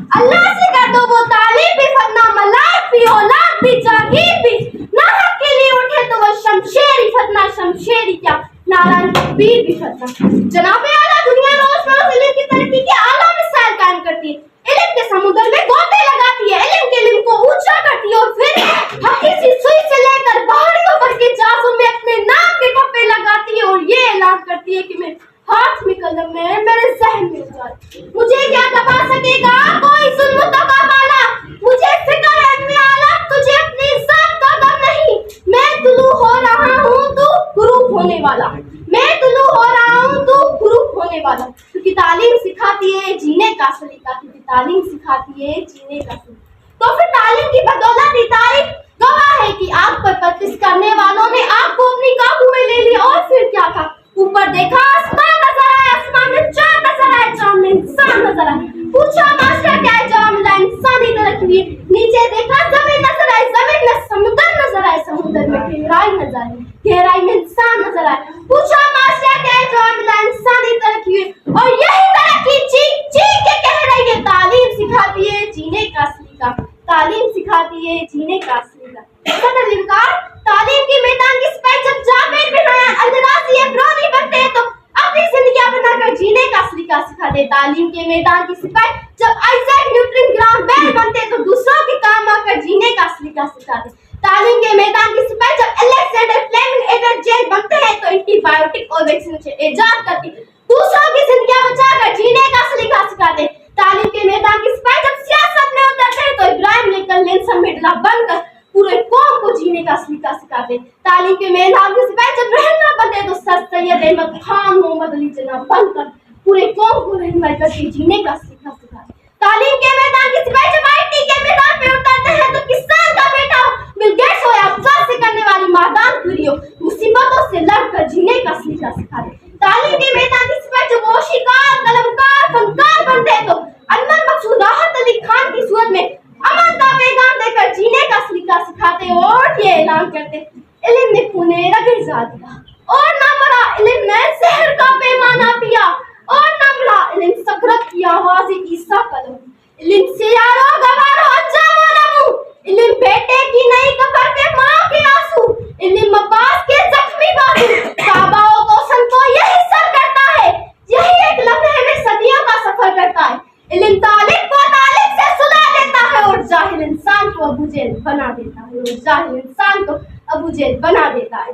اللہ سے کر دو وہ تعلیم بھی فتنہ ملائک بھی اولاد بھی جاگیر بھی نہ حق کے لیے اٹھے تو وہ شمشیری فتنہ شمشیری کیا نارائن تکبیر بھی فتنہ جناب اعلیٰ دنیا روز روز علم کی ترقی کے اعلیٰ مسائل قائم کرتی ہے علم کے سمندر میں گوتے لگاتی ہے علم کے علم کو اونچا کرتی ہے اور پھر حقیقی سوئی سے لے کر پہاڑیوں پر کے جازوں میں اپنے نام کے ٹھپے لگاتی ہے اور یہ اعلان کرتی ہے کہ میں ہاتھ میں قلم میں میرے ذہن میں جائے مجھے کیا دبا سکے گا کوئی ظلم تبا والا مجھے فکر ہے ابن اعلیٰ تجھے اپنی ذات کا غم نہیں میں طلوع ہو رہا ہوں تو غروب ہونے والا میں طلوع ہو رہا ہوں تو غروب ہونے والا کیونکہ تعلیم سکھاتی ہے جینے کا سلیقہ کیونکہ تعلیم سکھاتی ہے جینے کا سلیقہ تو پھر تعلیم کی بدولت ہی تاریخ گواہ ہے کہ آگ پر پرتش کرنے والوں نے آگ کو اپنی قابو میں لے لیا اور پھر کیا تھا اوپر دیکھا آسمان نظر آیا آسمان میں چاند نظر آئے چاند میں انسان نظر آئے پوچھا ماسٹر کیا ہے جواب ملا انسانی ترقی ہوئی نیچے دیکھا زمین نظر آئی زمین میں سمندر نظر آئے سمندر میں گہرائی نظر آئی گہرائی میں انسان نظر آئے پوچھا ماسٹر کیا ہے جواب ملا انسانی ترقی ہوئی اور یہی ترقی چیخ چیخ کے کہہ رہی ہے تعلیم سکھاتی ہے جینے کا سلیقہ تعلیم سکھاتی ہے جینے کا سلیقہ صدر لمکار تعلیم کی میدان کی سپاہی جب جاوید بن حیان اندرازی ابرونی بنتے ہیں تو اپنی زندگیاں بنا کر جینے کا سلیقہ سکھاتے تعلیم کے میدان کی سپاہی جب آئزیک نیوٹن گرام بیل بنتے تو دوسروں کے کام آ کر جینے کا سلیقہ سکھاتے تعلیم کے میدان کی سپاہی جب الیگزینڈر فلیمنگ ایڈورڈ جیل بنتے ہیں تو اینٹی بایوٹک اور ویکسینیشن ایجاد کرتی دوسروں کی زندگیاں بچا کر جینے کا سلیقہ سکھاتے تعلیم کے میدان کی سپاہی جب سیاست میں اترتے ہیں تو ابراہیم لنکن نیلسن منڈیلا بن کر پورے قوم کو جینے کا سلیقہ سکھاتے تعلیم کے میدان کی سپاہی جب رہنما بنتے تو سر سید احمد خان محمد علی جناح بن کر پورے قوم کو رہنمائی کر کے جینے کا سلیقہ سکھاتے تعلیم کے میدان کی سپاہی جب آئی ٹی کے میدان پہ اترتے ہیں تو کسان کا بیٹا بل گیٹس ہو یا افسر سے کرنے والی مادام کیوری ہو مصیبتوں سے لڑ کر جینے کا سلیقہ سکھاتے تعلیم کے میدان کی سپاہی جب موسیقار قلمکار فنکار بنتے تو انور مقصود راحت علی خان کی صورت میں امن کا پیغام دے کر جینے کا سلیقہ سکھاتے اور یہ اعلان کرتے علم نے خون رگے زا دیا اور نہ مرا علم نے زہر کا پیمانہ پیا اور نہ مرا علم سکرت کی آواز عیسیٰ قلم علم سے یارو گوارو انجام علمو علم بیٹے کی نہیں قبر کے ماں کے آنسو علم عباس کے زخمی بازو کعبہ و کوثر کو یہی سر کرتا ہے یہی ایک لمحے میں صدیوں کا سفر کرتا ہے علم طالب کو طالب سے سلا دیتا ہے اور جاہل انسان کو ابو جہل بنا دیتا ہے اور جاہل انسان کو ابو جہل بنا دیتا ہے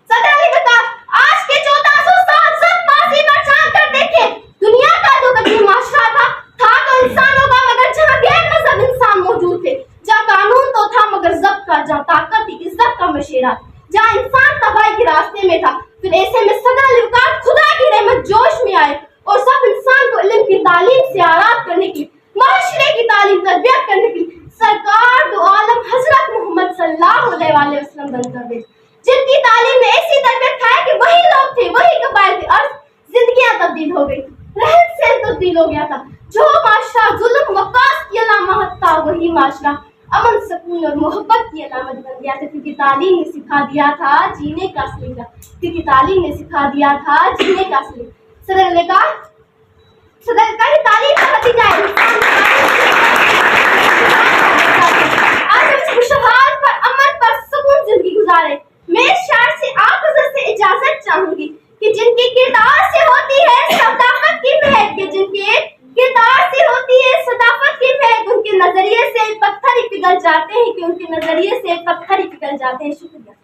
صدر علی بتا آج کے 1400 سال سب ماضی پر جان کر دیکھیں دنیا کا جو قدیم معاشرہ تھا تو انسانوں کا مگر جہاں غیر مذہب انسان موجود تھے جہاں قانون تو تھا مگر ضبط کا جہاں طاقت تھی عزت کا مشیرہ جہاں انسان تباہی کے راستے میں تھا پھر ایسے میں صدر علی وقار خدا کی رحمت جوش میں آئے اور سب انسان کو علم کی تعلیم سے آراد کرنے کی معاشرے کی تعلیم تربیت کرنے کی سرکار دو عالم حضرت محمد صلی اللہ علیہ وسلم بن کر بھیجے جن کی تعلیم میں ایسی تربیت تھا کہ وہی لوگ تھے وہی قبائل تھے اور زندگیاں تبدیل ہو گئی رہن سہن تبدیل ہو گیا تھا جو معاشرہ ظلم وقاص کی علامت تھا وہی معاشرہ امن سکون اور محبت کی علامت بن گیا تھا کیونکہ تعلیم نے سکھا دیا تھا جینے کا سلیقہ کیونکہ تعلیم نے سکھا دیا تھا جینے کا سلیقہ صدر نے کہا تعلیم کا نتیجہ ہے آج ہم اس خوشحال پر امن پر سکون زندگی گزارے میں اس شعر سے آپ حضرت سے اجازت چاہوں گی کہ جن کے کردار سے ہوتی ہے صداقت کی مہک کہ جن کے کردار سے ہوتی ہے صداقت کی مہک ان کے نظریے سے پتھر ہی پگھل جاتے ہیں کہ ان کے نظریے سے پتھر ہی پگھل جاتے ہیں شکریہ